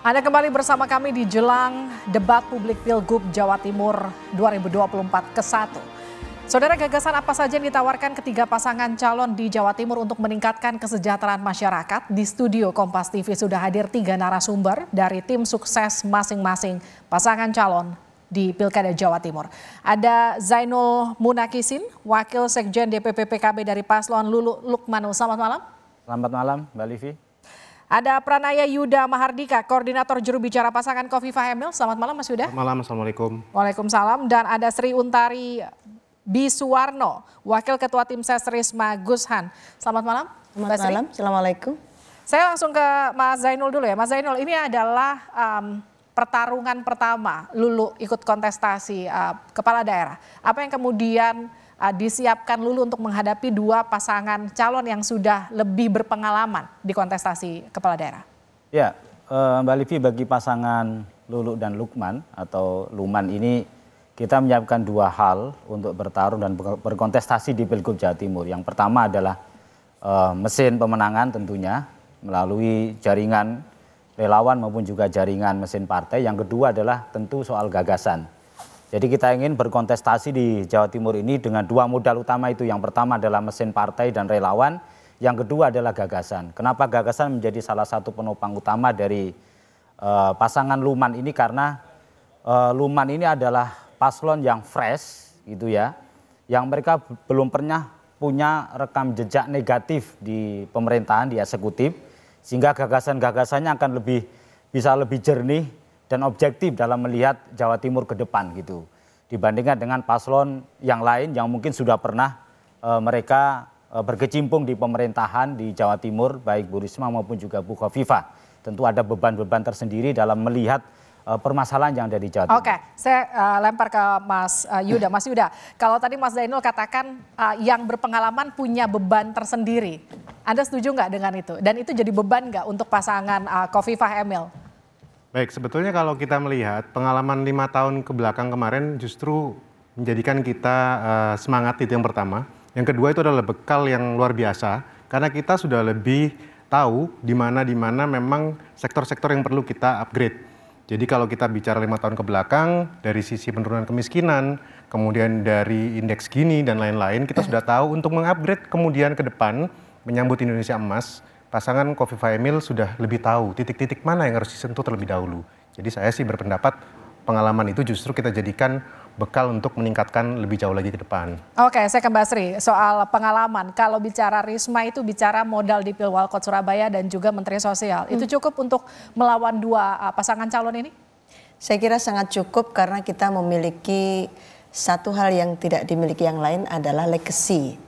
Anda kembali bersama kami di jelang debat publik Pilgub Jawa Timur 2024 ke-1. Saudara, gagasan apa saja yang ditawarkan ketiga pasangan calon di Jawa Timur untuk meningkatkan kesejahteraan masyarakat? Di studio Kompas TV sudah hadir 3 narasumber dari tim sukses masing-masing pasangan calon di Pilkada Jawa Timur. Ada Zainul Munakisin, Wakil Sekjen DPP PKB dari Paslon Lulu Lukmanul. Selamat malam. Selamat malam, Mbak Livi. Ada Pranaya Yuda Mahardika, Koordinator Juru Bicara Pasangan Khofifah Emil. Selamat malam, Mas Yuda. Selamat malam, Assalamualaikum. Waalaikumsalam. Dan ada Sri Untari Bisuwarno, Wakil Ketua Tim Ses Risma Gushan. Selamat malam. Selamat malam, Assalamualaikum. Saya langsung ke Mas Zainul dulu ya. Mas Zainul, ini adalah pertarungan pertama Lulu ikut kontestasi kepala daerah. Apa yang kemudian disiapkan Lulu untuk menghadapi dua pasangan calon yang sudah lebih berpengalaman di kontestasi kepala daerah? Ya, Mbak Livi, bagi pasangan Lulu dan Lukman atau Luman ini kita menyiapkan dua hal untuk bertarung dan berkontestasi di Pilgub Jawa Timur. Yang pertama adalah mesin pemenangan tentunya melalui jaringan relawan maupun juga jaringan mesin partai. Yang kedua adalah tentu soal gagasan. Jadi kita ingin berkontestasi di Jawa Timur ini dengan dua modal utama itu. Yang pertama adalah mesin partai dan relawan. Yang kedua adalah gagasan. Kenapa gagasan menjadi salah satu penopang utama dari pasangan Luman ini? Karena Luman ini adalah paslon yang fresh gitu ya. Yang mereka belum pernah punya rekam jejak negatif di pemerintahan, di eksekutif. Sehingga gagasan-gagasannya akan bisa lebih jernih dan objektif dalam melihat Jawa Timur ke depan gitu. Dibandingkan dengan paslon yang lain yang mungkin sudah pernah mereka berkecimpung di pemerintahan di Jawa Timur, baik Bu Risma maupun juga Bu Khofifah. Tentu ada beban-beban tersendiri dalam melihat permasalahan yang ada di Jawa Timur. Oke, saya lempar ke Mas Yuda. Mas Yuda, kalau tadi Mas Zainul katakan yang berpengalaman punya beban tersendiri. Anda setuju nggak dengan itu? Dan itu jadi beban nggak untuk pasangan Khofifah Emil? Baik, sebetulnya kalau kita melihat pengalaman 5 tahun ke belakang kemarin justru menjadikan kita semangat, itu yang pertama. Yang kedua itu adalah bekal yang luar biasa karena kita sudah lebih tahu di mana memang sektor-sektor yang perlu kita upgrade. Jadi kalau kita bicara 5 tahun ke belakang dari sisi penurunan kemiskinan, kemudian dari indeks Gini dan lain-lain, kita sudah tahu untuk mengupgrade kemudian ke depan menyambut Indonesia Emas. Pasangan Khofifah Emil sudah lebih tahu titik-titik mana yang harus disentuh terlebih dahulu. Jadi saya sih berpendapat pengalaman itu justru kita jadikan bekal untuk meningkatkan lebih jauh lagi ke depan. Oke, saya ke Mbak Sri. Soal pengalaman, kalau bicara Risma itu bicara modal di Pilwalkot Surabaya dan juga Menteri Sosial. Itu cukup untuk melawan dua pasangan calon ini? Saya kira sangat cukup karena kita memiliki satu hal yang tidak dimiliki yang lain adalah legacy.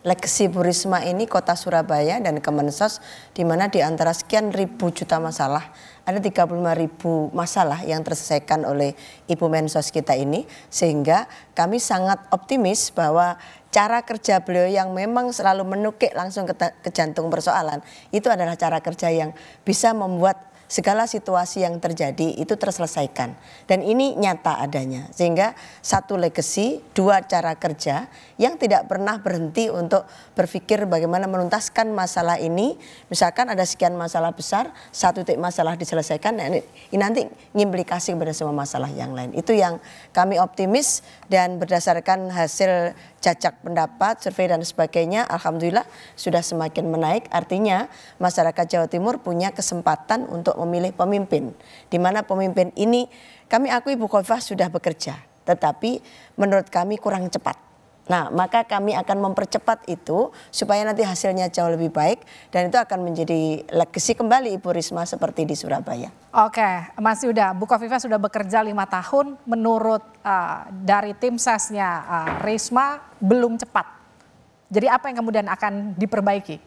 Legacy Bu Risma ini kota Surabaya dan Kemensos, di mana di antara sekian ribu juta masalah ada 35.000 masalah yang terselesaikan oleh Ibu Mensos kita ini, sehingga kami sangat optimis bahwa cara kerja beliau yang memang selalu menukik langsung ke jantung persoalan itu adalah cara kerja yang bisa membuat segala situasi yang terjadi itu terselesaikan. Dan ini nyata adanya. Sehingga satu legacy, dua cara kerja yang tidak pernah berhenti untuk berpikir bagaimana menuntaskan masalah ini. Misalkan ada sekian masalah besar, satu titik masalah diselesaikan, ini nanti ngimplikasi kepada semua masalah yang lain. Itu yang kami optimis dan berdasarkan hasil jajak pendapat, survei dan sebagainya, alhamdulillah sudah semakin menaik. Artinya masyarakat Jawa Timur punya kesempatan untuk memilih pemimpin. Di mana pemimpin ini kami akui Bu Khofifah sudah bekerja, tetapi menurut kami kurang cepat. Nah, maka kami akan mempercepat itu supaya nanti hasilnya jauh lebih baik dan itu akan menjadi legacy kembali Ibu Risma seperti di Surabaya. Oke, Mas Yuda, Bu Khofifah sudah bekerja 5 tahun, menurut dari tim sesnya Risma belum cepat. Jadi apa yang kemudian akan diperbaiki?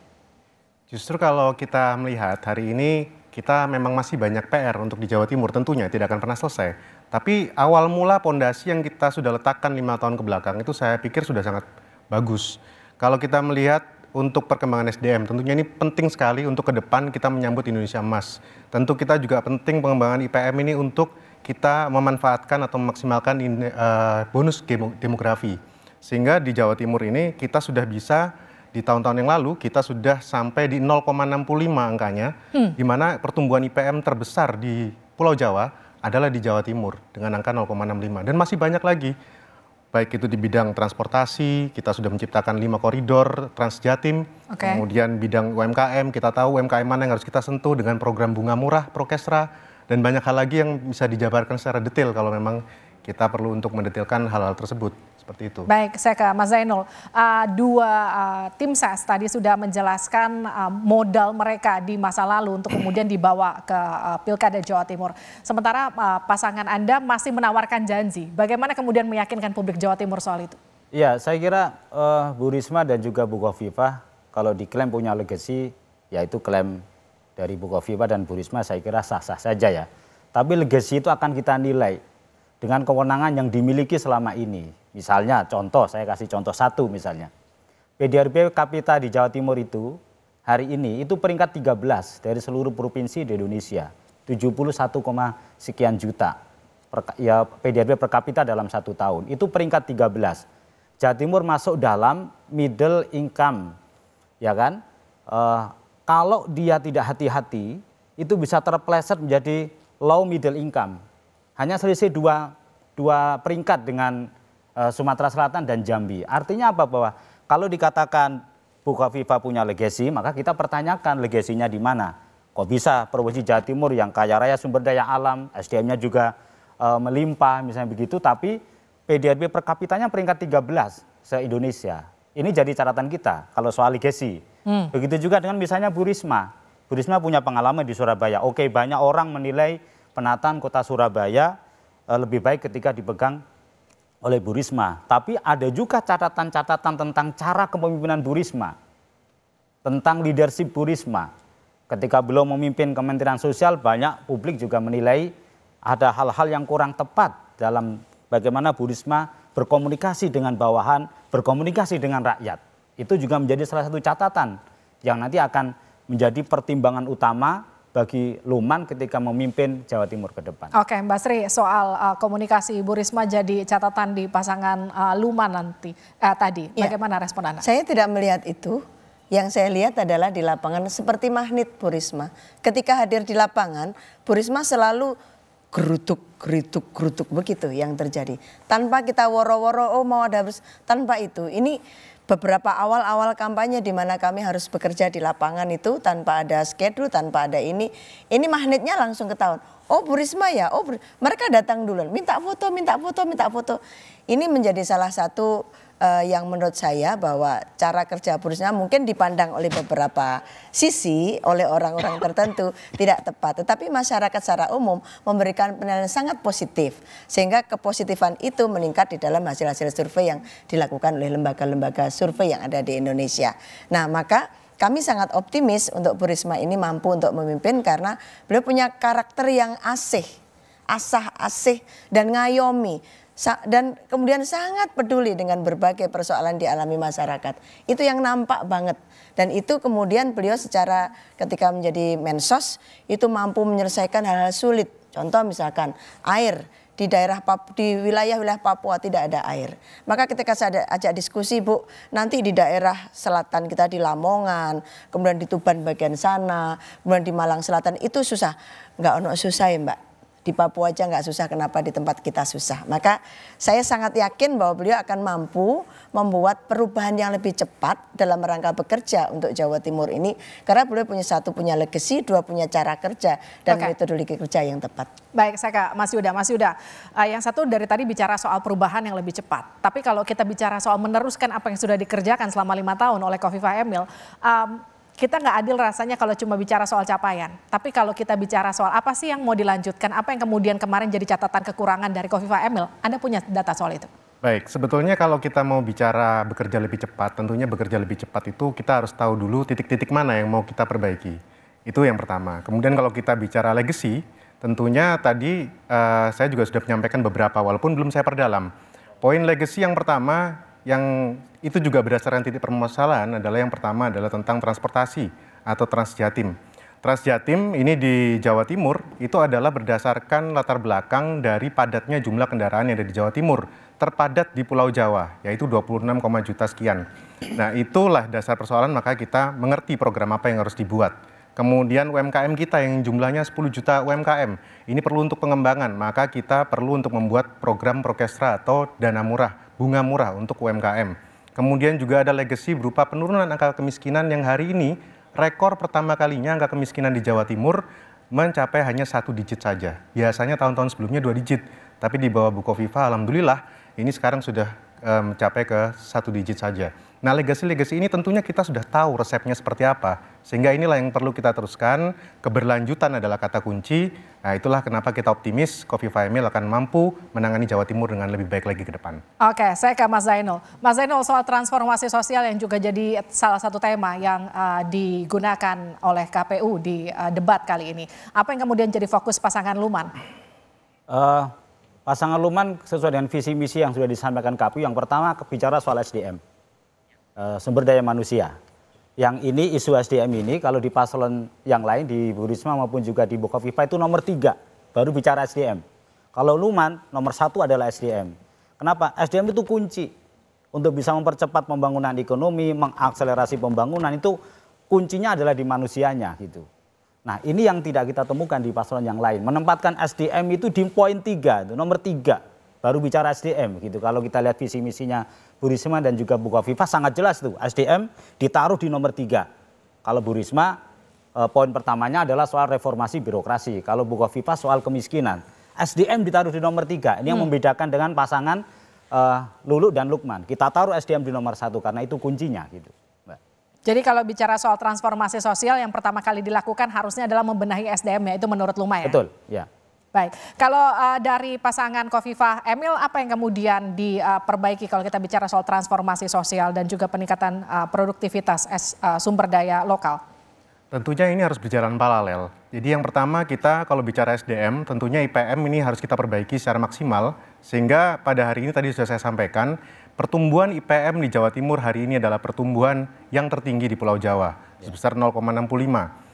Justru kalau kita melihat hari ini kita memang masih banyak PR untuk di Jawa Timur, tentunya tidak akan pernah selesai. Tapi awal mula pondasi yang kita sudah letakkan 5 tahun ke belakang itu saya pikir sudah sangat bagus. Kalau kita melihat untuk perkembangan SDM, tentunya ini penting sekali untuk ke depan kita menyambut Indonesia Emas. Tentu kita juga penting pengembangan IPM ini untuk kita memanfaatkan atau memaksimalkan bonus demografi. Sehingga di Jawa Timur ini kita sudah bisa di tahun-tahun yang lalu kita sudah sampai di 0,65 angkanya, di mana pertumbuhan IPM terbesar di Pulau Jawa adalah di Jawa Timur dengan angka 0,65. Dan masih banyak lagi, baik itu di bidang transportasi, kita sudah menciptakan 5 koridor Transjatim, kemudian bidang UMKM, kita tahu UMKM mana yang harus kita sentuh dengan program bunga murah, Prokesra, dan banyak hal lagi yang bisa dijabarkan secara detail kalau memang kita perlu untuk mendetailkan hal-hal tersebut. Seperti itu. Baik, saya ke Mas Zainul. Tim ses tadi sudah menjelaskan modal mereka di masa lalu untuk kemudian dibawa ke Pilkada Jawa Timur. Sementara pasangan Anda masih menawarkan janji. Bagaimana kemudian meyakinkan publik Jawa Timur soal itu? Iya, saya kira Bu Risma dan juga Bu Khofifah kalau diklaim punya legacy, yaitu klaim dari Bu Khofifah dan Bu Risma, saya kira sah-sah saja ya. Tapi legacy itu akan kita nilai dengan kewenangan yang dimiliki selama ini. Misalnya contoh, saya kasih contoh satu misalnya. PDRB kapita di Jawa Timur itu hari ini itu peringkat 13 dari seluruh provinsi di Indonesia. 71, sekian juta ya PDRB per kapita dalam 1 tahun. Itu peringkat 13. Jawa Timur masuk dalam middle income. Ya kan? Kalau dia tidak hati-hati itu bisa terpleset menjadi low middle income. Hanya selisih dua peringkat dengan Sumatera Selatan dan Jambi. Artinya apa? Bahwa kalau dikatakan Bu Khofifah punya legasi, maka kita pertanyakan legasinya di mana. Kok bisa Provinsi Jawa Timur yang kaya raya sumber daya alam, SDM-nya juga melimpah misalnya begitu, tapi PDRB per kapitanya peringkat 13 se-Indonesia. Ini jadi catatan kita kalau soal legasi. Begitu juga dengan misalnya Bu Risma. Bu Risma punya pengalaman di Surabaya. Oke, banyak orang menilai penataan kota Surabaya lebih baik ketika dipegang oleh Bu Risma. Tapi ada juga catatan-catatan tentang cara kepemimpinan Bu Risma. Tentang leadership Bu Risma. Ketika beliau memimpin Kementerian Sosial, banyak publik juga menilai ada hal-hal yang kurang tepat dalam bagaimana Bu Risma berkomunikasi dengan bawahan, berkomunikasi dengan rakyat. Itu juga menjadi salah satu catatan yang nanti akan menjadi pertimbangan utama bagi Luman ketika memimpin Jawa Timur ke depan. Oke, Mbak Sri, soal komunikasi Bu Risma jadi catatan di pasangan Luman nanti tadi. Bagaimana respon Anda? Saya tidak melihat itu. Yang saya lihat adalah di lapangan seperti magnet Bu Risma. Ketika hadir di lapangan, Bu Risma selalu gerutuk begitu yang terjadi. Tanpa kita woro-woro, oh mau ada, tanpa itu. Ini beberapa awal-awal kampanye di mana kami harus bekerja di lapangan itu tanpa ada schedule, tanpa ada ini magnetnya langsung ketahuan. Oh Bu Risma ya, mereka datang duluan, minta foto. Ini menjadi salah satu yang menurut saya bahwa cara kerja Bu Risma mungkin dipandang oleh beberapa sisi, oleh orang-orang tertentu tidak tepat. Tetapi masyarakat secara umum memberikan penilaian sangat positif. Sehingga kepositifan itu meningkat di dalam hasil-hasil survei yang dilakukan oleh lembaga-lembaga survei yang ada di Indonesia. Nah maka kami sangat optimis untuk Bu Risma ini mampu untuk memimpin karena beliau punya karakter yang asih dan ngayomi. Dan kemudian sangat peduli dengan berbagai persoalan dialami masyarakat. Itu yang nampak banget. Dan itu kemudian beliau secara ketika menjadi Mensos itu mampu menyelesaikan hal-hal sulit. Contoh misalkan air di wilayah Papua tidak ada air. Maka ketika saya ajak diskusi, Bu, nanti di daerah selatan kita di Lamongan, kemudian di Tuban bagian sana, kemudian di Malang Selatan itu susah. Enggak ono susah ya Mbak. Di Papua aja nggak susah, kenapa di tempat kita susah. Maka saya sangat yakin bahwa beliau akan mampu membuat perubahan yang lebih cepat dalam rangka bekerja untuk Jawa Timur ini. Karena beliau punya legacy, 2 punya cara kerja dan metodologi kerja yang tepat. Baik, saya ke Mas Yuda. Yang satu dari tadi bicara soal perubahan yang lebih cepat. Tapi kalau kita bicara soal meneruskan apa yang sudah dikerjakan selama 5 tahun oleh Khofifah Emil, kita nggak adil rasanya kalau cuma bicara soal capaian. Tapi kalau kita bicara soal apa sih yang mau dilanjutkan, apa yang kemudian kemarin jadi catatan kekurangan dari Khofifah Emil, Anda punya data soal itu? Baik, sebetulnya kalau kita mau bicara bekerja lebih cepat, tentunya bekerja lebih cepat itu kita harus tahu dulu titik-titik mana yang mau kita perbaiki. Itu yang pertama. Kemudian kalau kita bicara legacy, tentunya tadi saya juga sudah menyampaikan beberapa, walaupun belum saya perdalam. Poin legacy yang pertama, yang itu juga berdasarkan titik permasalahan adalah yang pertama adalah tentang transportasi atau Transjatim. Transjatim ini di Jawa Timur itu adalah berdasarkan latar belakang dari padatnya jumlah kendaraan yang ada di Jawa Timur terpadat di Pulau Jawa, yaitu 26, juta sekian. Nah, itulah dasar persoalan, maka kita mengerti program apa yang harus dibuat. Kemudian UMKM kita yang jumlahnya 10 juta UMKM, ini perlu untuk pengembangan, maka kita perlu untuk membuat program Prokestra atau dana murah, bunga murah untuk UMKM. Kemudian juga ada legacy berupa penurunan angka kemiskinan yang hari ini rekor pertama kalinya angka kemiskinan di Jawa Timur mencapai hanya 1 digit saja. Biasanya tahun-tahun sebelumnya 2 digit, tapi di bawah Bu Kofifa alhamdulillah ini sekarang sudah mencapai ke 1 digit saja. Nah, legasi-legasi ini tentunya kita sudah tahu resepnya seperti apa. Sehingga inilah yang perlu kita teruskan, keberlanjutan adalah kata kunci. Nah, itulah kenapa kita optimis Kofifa Emil akan mampu menangani Jawa Timur dengan lebih baik lagi ke depan. Oke, saya ke Mas Zainul. Mas Zainul, soal transformasi sosial yang juga jadi salah satu tema yang digunakan oleh KPU di debat kali ini. Apa yang kemudian jadi fokus pasangan Luman? Pasangan Luman sesuai dengan visi misi yang sudah disampaikan KPU, yang pertama bicara soal SDM. Sumber daya manusia. Yang ini isu SDM ini kalau di paslon yang lain di Bu Risma maupun juga di Bu Kofifa itu nomor 3 baru bicara SDM. Kalau Luman nomor 1 adalah SDM. Kenapa? SDM itu kunci untuk bisa mempercepat pembangunan ekonomi, mengakselerasi pembangunan, itu kuncinya adalah di manusianya gitu. Nah, ini yang tidak kita temukan di paslon yang lain. Menempatkan SDM itu di poin 3, itu nomor 3. Baru bicara SDM gitu. Kalau kita lihat visi misinya Bu Risma dan juga Bu Kofifa sangat jelas tuh. SDM ditaruh di nomor 3. Kalau Bu Risma poin pertamanya adalah soal reformasi birokrasi. Kalau Bu Kofifa soal kemiskinan. SDM ditaruh di nomor 3. Ini yang membedakan dengan pasangan Lulu dan Lukman. Kita taruh SDM di nomor 1 karena itu kuncinya gitu. Jadi kalau bicara soal transformasi sosial yang pertama kali dilakukan harusnya adalah membenahi SDM ya, itu menurut Luma ya? Betul, ya. Baik, kalau dari pasangan Kofifa Emil apa yang kemudian diperbaiki kalau kita bicara soal transformasi sosial dan juga peningkatan produktivitas sumber daya lokal? Tentunya ini harus berjalan paralel. Jadi yang pertama kita kalau bicara SDM tentunya IPM ini harus kita perbaiki secara maksimal sehingga pada hari ini tadi sudah saya sampaikan pertumbuhan IPM di Jawa Timur hari ini adalah pertumbuhan yang tertinggi di Pulau Jawa sebesar 0,65.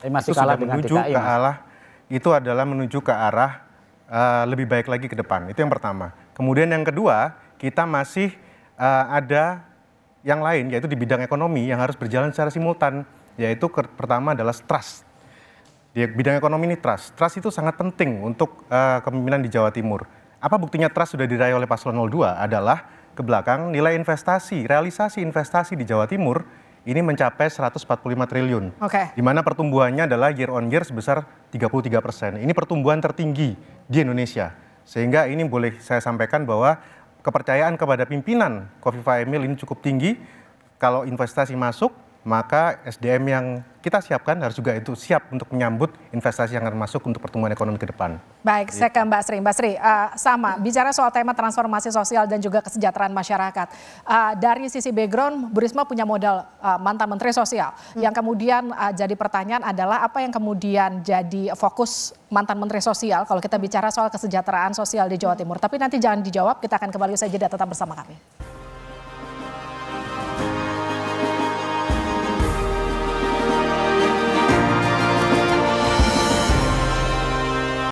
Masih itu kalah sudah dengan menuju DKI, ke arah itu adalah menuju ke arah lebih baik lagi ke depan. Itu yang pertama. Kemudian yang kedua, kita masih ada yang lain yaitu di bidang ekonomi yang harus berjalan secara simultan, yaitu pertama adalah trust. Di bidang ekonomi ini trust. Trust itu sangat penting untuk kepemimpinan di Jawa Timur. Apa buktinya trust sudah diraih oleh paslon 02 adalah ke belakang nilai investasi, realisasi investasi di Jawa Timur ini mencapai 145 triliun. Di mana pertumbuhannya adalah year on year sebesar 33%. Ini pertumbuhan tertinggi di Indonesia. Sehingga ini boleh saya sampaikan bahwa kepercayaan kepada pimpinan Kofifa Emil ini cukup tinggi. Kalau investasi masuk, maka SDM yang kita siapkan harus juga itu siap untuk menyambut investasi yang akan masuk untuk pertumbuhan ekonomi ke depan. Baik, saya ke Mbak Sri. Mbak Sri, sama, bicara soal tema transformasi sosial dan juga kesejahteraan masyarakat. Dari sisi background, Bu Risma punya modal mantan Menteri Sosial. Yang kemudian jadi pertanyaan adalah apa yang kemudian jadi fokus mantan Menteri Sosial kalau kita bicara soal kesejahteraan sosial di Jawa Timur. Tapi nanti jangan dijawab, kita akan kembali usai jeda, tetap bersama kami.